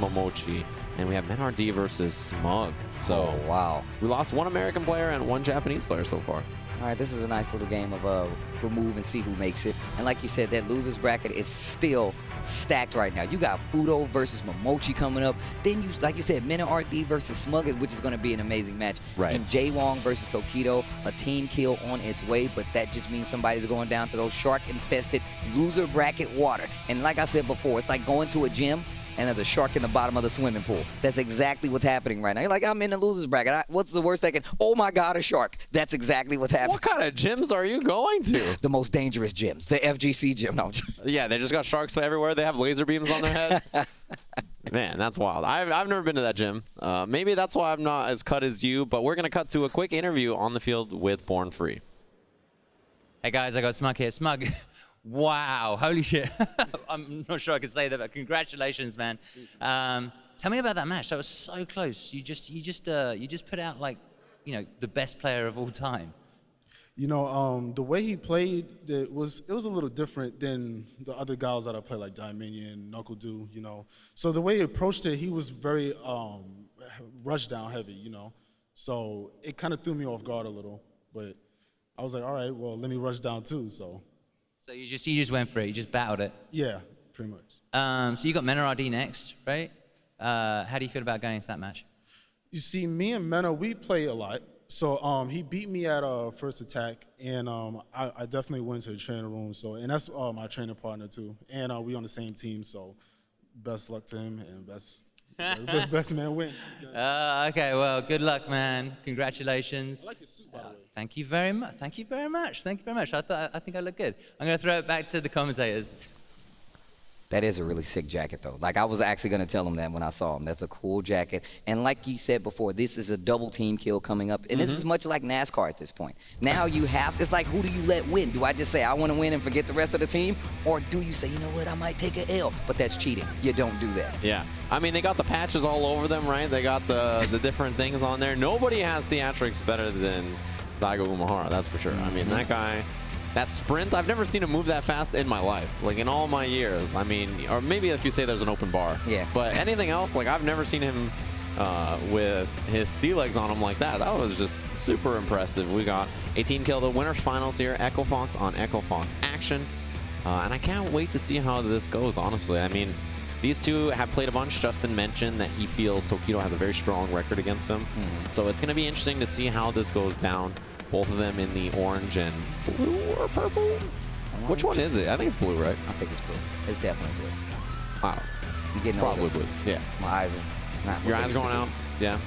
Momochi. And we have Men-RD versus Smug. So wow. We lost one American player and one Japanese player so far. All right, this is a nice little game of remove and see who makes it. And like you said, that losers bracket is still stacked right now. You got Fudo versus Momochi coming up. Then, like you said, Men-RD versus Smug, which is going to be an amazing match. Right. And Jwong versus Tokido, a team kill on its way, but that just means somebody's going down to those shark-infested loser bracket water. And like I said before, it's like going to a gym and there's a shark in the bottom of the swimming pool. That's exactly what's happening right now. You're like, I'm in the losers bracket. What's the worst that can? Oh my God, a shark. That's exactly what's happening. What kind of gyms are you going to? The most dangerous gyms. The FGC gym. No. Yeah, they just got sharks everywhere. They have laser beams on their head. Man, that's wild. I've never been to that gym. Maybe that's why I'm not as cut as you, but we're going to cut to a quick interview on the field with Born Free. Hey guys, I got Smug here. Smug. Wow, holy shit. I'm not sure I could say that, but congratulations, man. Tell me about that match. That was so close. You just put out, like, you know, the best player of all time. You know, the way he played, it was a little different than the other guys that I played, like Dominion, Knuckle Do, you know. So the way he approached it, he was very rush down heavy, you know. So it kind of threw me off guard a little, but I was like, all right, well, let me rush down too, so. So you just went for it. You just battled it. Yeah, pretty much. So you got Men-RD next, right? How do you feel about going into that match? You see, me and Mena, we play a lot. So he beat me at first attack, and I definitely went to the training room. So, and that's my training partner too. And we on the same team. So, best luck to him, and best man win. Okay, well, good luck, man. Congratulations. I like your suit, by the way. Thank you very much. Thank you very much. Thank you very much. I think I look good. I'm going to throw it back to the commentators. That is a really sick jacket, though. Like, I was actually going to tell him that when I saw him. That's a cool jacket. And like you said before, this is a double team kill coming up. And this is much like NASCAR at this point. Now you have, it's like, who do you let win? Do I just say, I want to win and forget the rest of the team? Or do you say, you know what, I might take an L? But that's cheating. You don't do that. Yeah. I mean, they got the patches all over them, right? They got the different things on there. Nobody has theatrics better than Daigo Umehara, that's for sure. I mean, that guy... That sprint, I've never seen him move that fast in my life, like in all my years. I mean, or maybe if you say there's an open bar. Yeah. But anything else, like I've never seen him with his sea legs on him like that. That was just super impressive. We got a team kill, the winners finals here, Echo Fox on Echo Fox action. And I can't wait to see how this goes, honestly. I mean, these two have played a bunch. Justin mentioned that he feels Tokido has a very strong record against him. So it's going to be interesting to see how this goes down. Both of them in the orange and blue or purple? Which one is it? I think it's blue, right? I think it's blue. It's definitely blue. I don't know. I'm getting Probably older. blue, yeah. My eyes are not. Your eyes are going out? Yeah.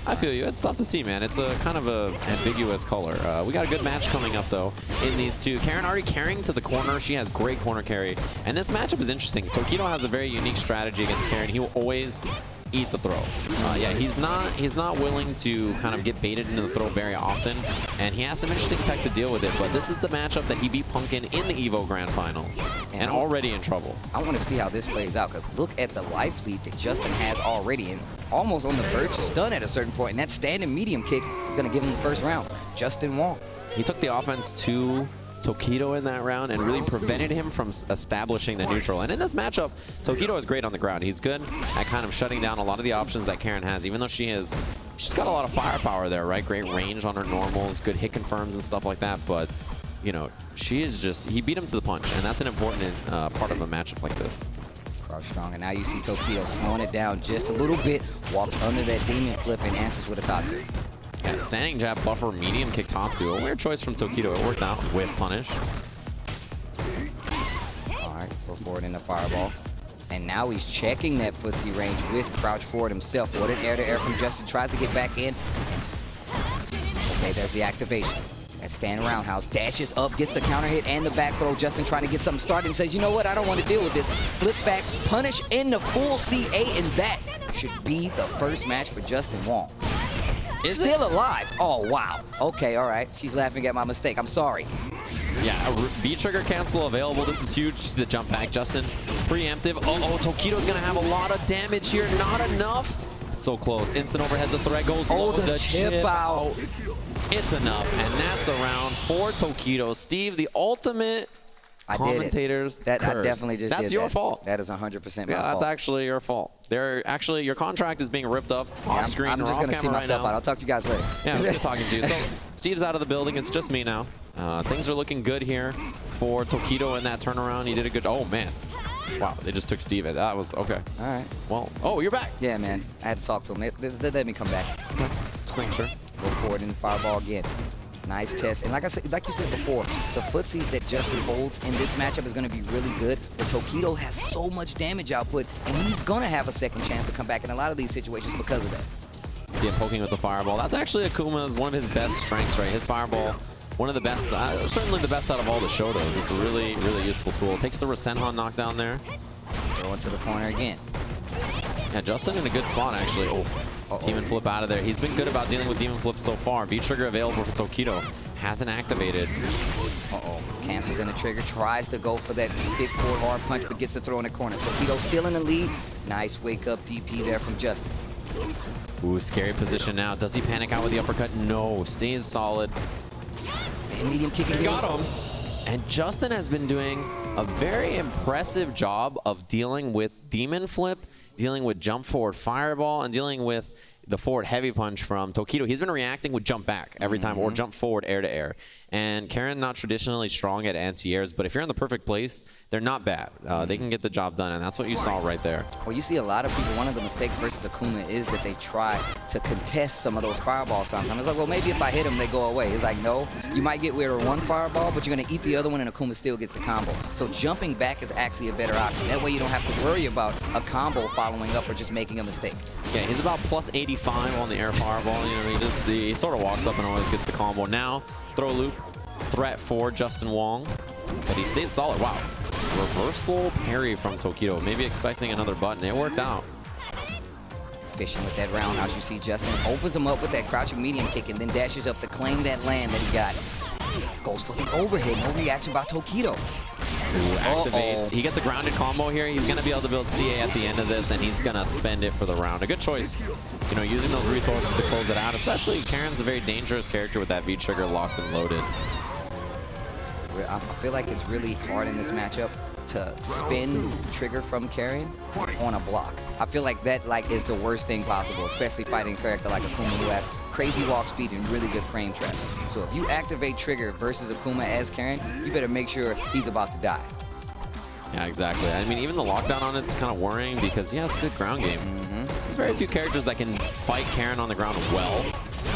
I feel you. It's tough to see, man. It's a kind of a ambiguous color. We got a good match coming up, though, in these two. Karen already carrying to the corner. She has great corner carry. And this matchup is interesting. Tokido has a very unique strategy against Karen. He will always eat the throw. Yeah, he's not willing to kind of get baited into the throw very often, and he has some interesting tech to deal with it, but this is the matchup that he beat Pumpkin in the EVO Grand Finals, and already in trouble. I want to see how this plays out, because look at the life lead that Justin has already, and almost on the verge of stun at a certain point, and that standing medium kick is going to give him the first round. Justin Wong. He took the offense to Tokido in that round and really prevented him from establishing the neutral. And in this matchup, Tokido is great on the ground. He's good at kind of shutting down a lot of the options that Karen has, even though she's got a lot of firepower there, right? Great range on her normals, good hit confirms and stuff like that. But, you know, he beat him to the punch, and that's an important part of a matchup like this. Crouch strong, and now you see Tokido slowing it down just a little bit, walks under that demon flip and answers with a Tatsu. Yeah, standing jab buffer, medium kick Tatsu. A weird choice from Tokido. It worked out with punish. All right, go forward in the fireball. And now he's checking that footsie range with crouch forward himself. What an air-to-air from Justin. Tries to get back in. Okay, there's the activation. That stand roundhouse dashes up, gets the counter hit and the back throw. Justin trying to get something started and says, you know what, I don't want to deal with this. Flip back, punish in the full CA, and that should be the first match for Justin Wong. Still alive. Oh, wow. Okay, all right. She's laughing at my mistake. I'm sorry. Yeah, V-trigger cancel available. This is huge. Just the jump back. Justin, preemptive. Oh, Tokido's going to have a lot of damage here. Not enough. It's so close. Instant overheads. The threat goes low. The chip out. It's enough, and that's a round for Tokido. Steve, the ultimate commentators I curse. definitely just That's did your that. fault. That is 100% my fault. Yeah, that's actually your fault. Actually, your contract is being ripped up off screen I'm or just off going to see camera myself right out. now. I'll talk to you guys later. Yeah, I'm good talking to you. So Steve's out of the building. It's just me now. Things are looking good here for Tokido in that turnaround. He did a good. Oh man, wow! They just took Steve. That was okay. All right. Well, oh, you're back. Yeah, man. I had to talk to him. They let me come back. Just making sure. Go forward in the fireball again. Nice test. And like you said before, the footsies that Justin holds in this matchup is going to be really good. But Tokido has so much damage output, and he's going to have a second chance to come back in a lot of these situations because of that. See him poking with the fireball. That's actually Akuma's one of his best strengths, right? His fireball, one of the best, certainly the best out of all the Shotos. It's a really, really useful tool. Takes the Rasenhan knockdown there. Throw it to the corner again. Yeah, Justin in a good spot, actually. Oh. Demon Flip out of there. He's been good about dealing with Demon Flip so far. V-Trigger available for Tokido. Hasn't activated. Cancels in the trigger. Tries to go for that big forward hard punch, but gets a throw in the corner. Tokido still in the lead. Nice wake-up DP there from Justin. Ooh, scary position now. Does he panic out with the uppercut? No. Stays solid. Stay medium kicking. Got him. And Justin has been doing a very impressive job of dealing with Demon Flip, dealing with jump forward fireball, and dealing with the forward heavy punch from Tokido. He's been reacting with jump back every time, or jump forward air to air. And Karen not traditionally strong at anti-airs, but if you're in the perfect place, they're not bad. They can get the job done, and that's what you saw right there. Well, you see a lot of people, one of the mistakes versus Akuma is that they try to contest some of those fireballs sometimes. It's like, well, maybe if I hit them, they go away. It's like, no, you might get rid of one fireball, but you're going to eat the other one, and Akuma still gets a combo. So jumping back is actually a better option. That way you don't have to worry about a combo following up or just making a mistake. Yeah, he's about plus 85 on the air fireball. You know, he sort of walks up and always gets the combo. Now, throw loop. Threat for Justin Jwong, but he stayed solid. Wow. Reversal parry from Tokido. Maybe expecting another button. It worked out. Fishing with that roundhouse. You see Justin opens him up with that crouching medium kick and then dashes up to claim that land that he got. Goes for the overhead. No reaction by Tokido. Activates. He gets a grounded combo here. He's going to be able to build CA at the end of this, and he's going to spend it for the round. A good choice, you know, using those resources to close it out, especially Karen's a very dangerous character with that V-Trigger locked and loaded. I feel like it's really hard in this matchup to spin trigger from Karen on a block. I feel like that is the worst thing possible, especially fighting a character like Akuma who has crazy walk speed and really good frame traps. So if you activate trigger versus Akuma as Karen, you better make sure he's about to die. Yeah, exactly. I mean, even the lockdown on it's kind of worrying because, yeah, it's a good ground game. There's very few characters that can fight Karen on the ground well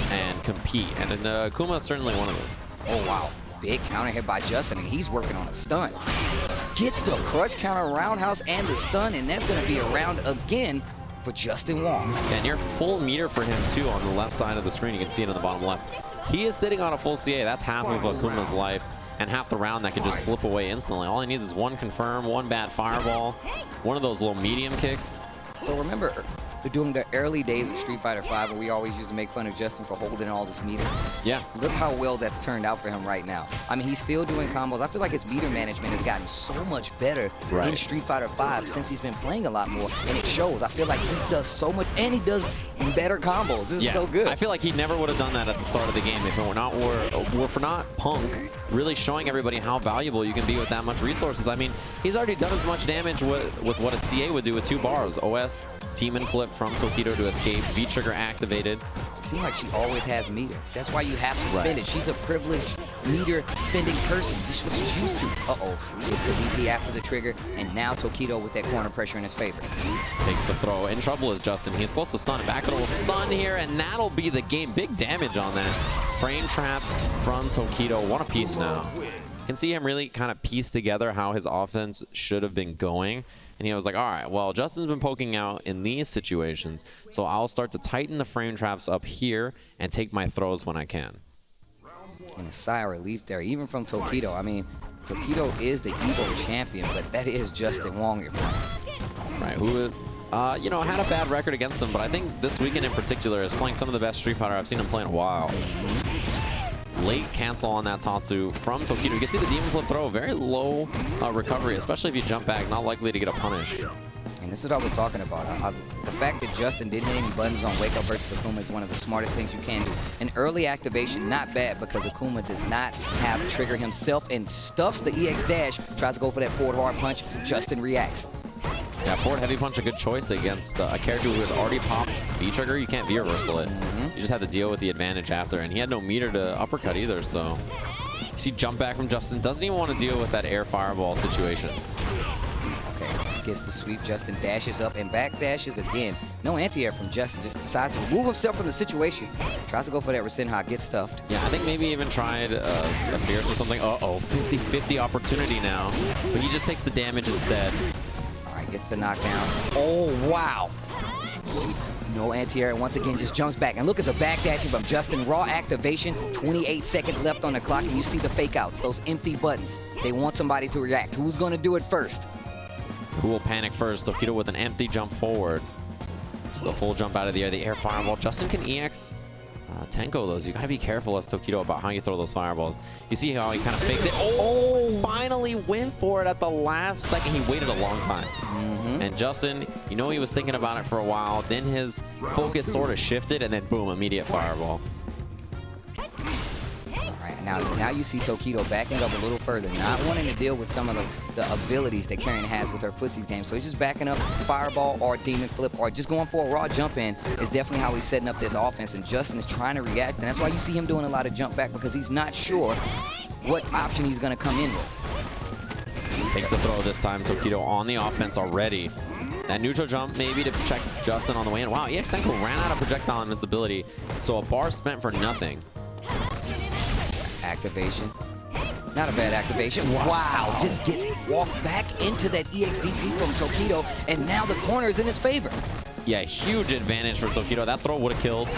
and compete, and Akuma is certainly one of them. Oh, wow. Big counter hit by Justin, and he's working on a stun. Gets the crutch counter roundhouse and the stun, and that's going to be a round again for Justin Jwong. And you're full meter for him, too, on the left side of the screen. You can see it on the bottom left. He is sitting on a full CA. That's half of Akuma's life and half the round that can just slip away instantly. All he needs is one confirm, one bad fireball, one of those little medium kicks. So remember, during the early days of Street Fighter V, where we always used to make fun of Justin for holding all this meter. Yeah. Look how well that's turned out for him right now. I mean, he's still doing combos. I feel like his meter management has gotten so much better in Street Fighter V since he's been playing a lot more, and it shows. I feel like he does so much, and he does better combos. This is so good. I feel like he never would have done that at the start of the game if it were not Punk really showing everybody how valuable you can be with that much resources. I mean, he's already done as much damage with what a CA would do with 2 bars. OS, Demon Flip from Tokido to escape, V-Trigger activated. It seems like she always has meter. That's why you have to spend it. She's a privileged meter spending person. This is what she's used to. Gets the DP after the trigger, and now Tokido with that corner pressure in his favor. Takes the throw. In trouble is Justin. He's close to stun. Back will stun here, and that'll be the game. Big damage on that. Frame trap from Tokido. One apiece now. You can see him really kind of piece together how his offense should have been going. And he was like, all right, well, Justin's been poking out in these situations, so I'll start to tighten the frame traps up here and take my throws when I can. And a sigh of relief there, even from Tokido. I mean, Tokido is the Evo champion, but that is Justin Jwong you're playing. Right, who is, you know, had a bad record against him, but I think this weekend in particular is playing some of the best Street Fighter I've seen him play in a while. Late cancel on that Tatsu from Tokido. You can see the Demon Flip throw, very low recovery, especially if you jump back, not likely to get a punish. And This is what I was talking about. The fact that Justin didn't hit any buttons on Wake Up versus Akuma is one of the smartest things you can do. An early activation, not bad, because Akuma does not have trigger himself and stuffs the EX dash, tries to go for that forward hard punch. Justin reacts. Yeah, forward heavy punch, a good choice against a character who has already popped V-trigger. You can't V-reversal it. You just have to deal with the advantage after, and he had no meter to uppercut either, so. You see jump back from Justin, doesn't even want to deal with that air fireball situation. Okay, gets the sweep, Justin dashes up and back dashes again. No anti-air from Justin, just decides to remove himself from the situation. Tries to go for that Rasenha, gets stuffed. Yeah, I think maybe even tried a Fierce or something. Uh-oh, 50-50 opportunity now, but he just takes the damage instead. All right, gets the knockdown. Oh, wow. No anti-air, and once again just jumps back. And look at the backdashing from Justin. Raw activation, 28 seconds left on the clock, and you see the fake outs, those empty buttons. They want somebody to react. Who's going to do it first? Who will panic first? Tokido with an empty jump forward. So the full jump out of the air fireball. Justin can EX Tenko those. You got to be careful as Tokido about how you throw those fireballs. You see how he kind of faked it. Oh, finally went for it at the last second. He waited a long time. And Justin, you know he was thinking about it for a while. Then his focus sort of shifted, and then boom, immediate fireball. Now you see Tokido backing up a little further, not wanting to deal with some of the abilities that Karen has with her footsies game. So he's just backing up fireball or demon flip or just going for a raw jump in is definitely how he's setting up this offense. And Justin is trying to react, and that's why you see him doing a lot of jump back, because he's not sure what option he's going to come in with. Takes the throw this time. Tokido on the offense already. That neutral jump maybe to check Justin on the way in. Wow, EX Tenko ran out of projectile invincibility, so a bar spent for nothing. Activation. Not a bad activation. Wow, just gets walked back into that EXDP from Tokido, and now the corner is in his favor. Yeah, huge advantage for Tokido. That throw would have killed.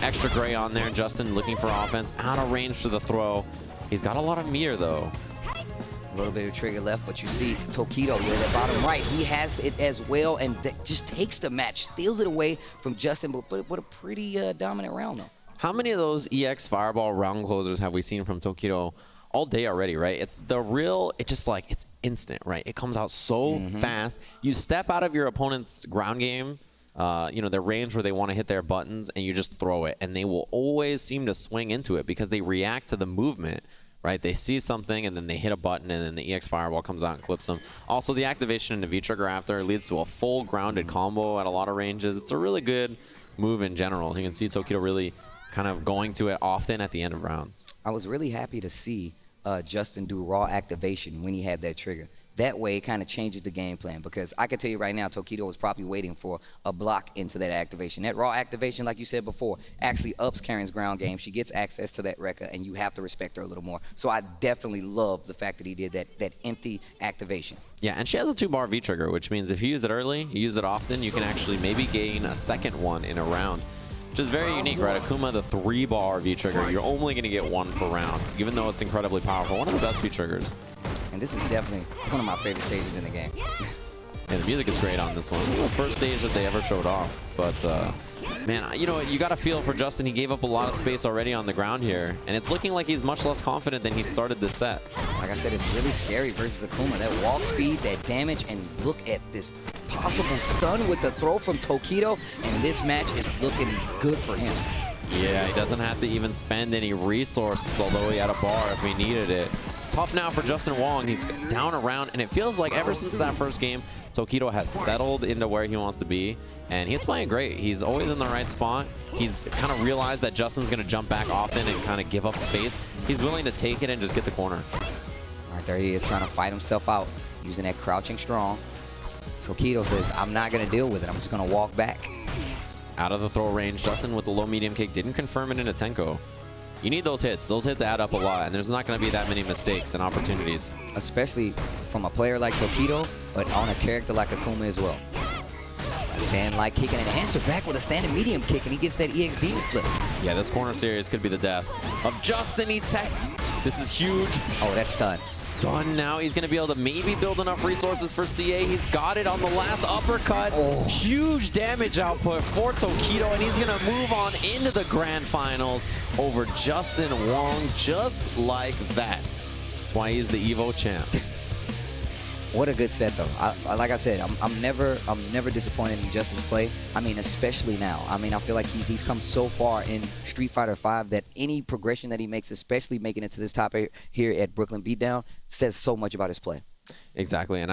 Extra gray on there. Justin looking for offense. Out of range for the throw. He's got a lot of meter, though. A little bit of trigger left, but you see Tokido with the bottom right. He has it as well, and just takes the match, steals it away from Justin, but with a pretty dominant round, though. How many of those EX Fireball round closers have we seen from Tokido all day already, right? It's the real, it's just like, it's instant, right? It comes out so fast. You step out of your opponent's ground game, you know, their range where they want to hit their buttons, and you just throw it. And they will always seem to swing into it because they react to the movement, right? They see something, and then they hit a button, and then the EX Fireball comes out and clips them. Also, the activation into V-Trigger after leads to a full grounded combo at a lot of ranges. It's a really good move in general. You can see Tokido really kind of going to it often at the end of rounds. I was really happy to see Justin do raw activation when he had that trigger. That way, it kind of changes the game plan, because I can tell you right now, Tokido was probably waiting for a block into that activation. That raw activation, like you said before, actually ups Karen's ground game. She gets access to that Rekka, and you have to respect her a little more. So I definitely love the fact that he did that empty activation. Yeah, and she has a 2-bar V-Trigger, which means if you use it early, you use it often, you can actually maybe gain a second one in a round. Which is very unique, right? Akuma, the 3-bar V-Trigger, you're only going to get one per round, even though it's incredibly powerful. One of the best V-Triggers. And this is definitely one of my favorite stages in the game. Yeah, the music is great on this one. The first stage that they ever showed off. But, man, you know, you got to feel for Justin. He gave up a lot of space already on the ground here. And it's looking like he's much less confident than he started this set. Like I said, it's really scary versus Akuma. That walk speed, that damage, and look at this possible stun with the throw from Tokido. And this match is looking good for him. Yeah, he doesn't have to even spend any resources, although he had a bar if he needed it. Tough now for Justin Wong. He's down around, and it feels like ever since that first game, Tokido has settled into where he wants to be, and he's playing great. He's always in the right spot. He's kind of realized that Justin's going to jump back often and kind of give up space. He's willing to take it and just get the corner. All right, there he is trying to fight himself out, using that crouching strong. Tokido says, I'm not going to deal with it. I'm just going to walk back. Out of the throw range, Justin with the low medium kick didn't confirm it into Tenko. You need those hits. Those hits add up a lot, and there's not going to be that many mistakes and opportunities. Especially from a player like Tokido, but on a character like Akuma as well. Stand like kicking and answer back with a standing medium kick, and he gets that EX demon flip. Yeah, this corner series could be the death of Justin. He teched. This is huge. Oh, that's stun. Stun now. He's going to be able to maybe build enough resources for CA. He's got it on the last uppercut. Oh. Huge damage output for Tokido, and he's going to move on into the grand finals over Justin Wong just like that. That's why he's the EVO champ. What a good set, though. Like I said, I'm never disappointed in Justin's play. I mean, especially now. I mean, I feel like he's come so far in Street Fighter V that any progression that he makes, especially making it to this top here at Brooklyn Beatdown, says so much about his play. Exactly, and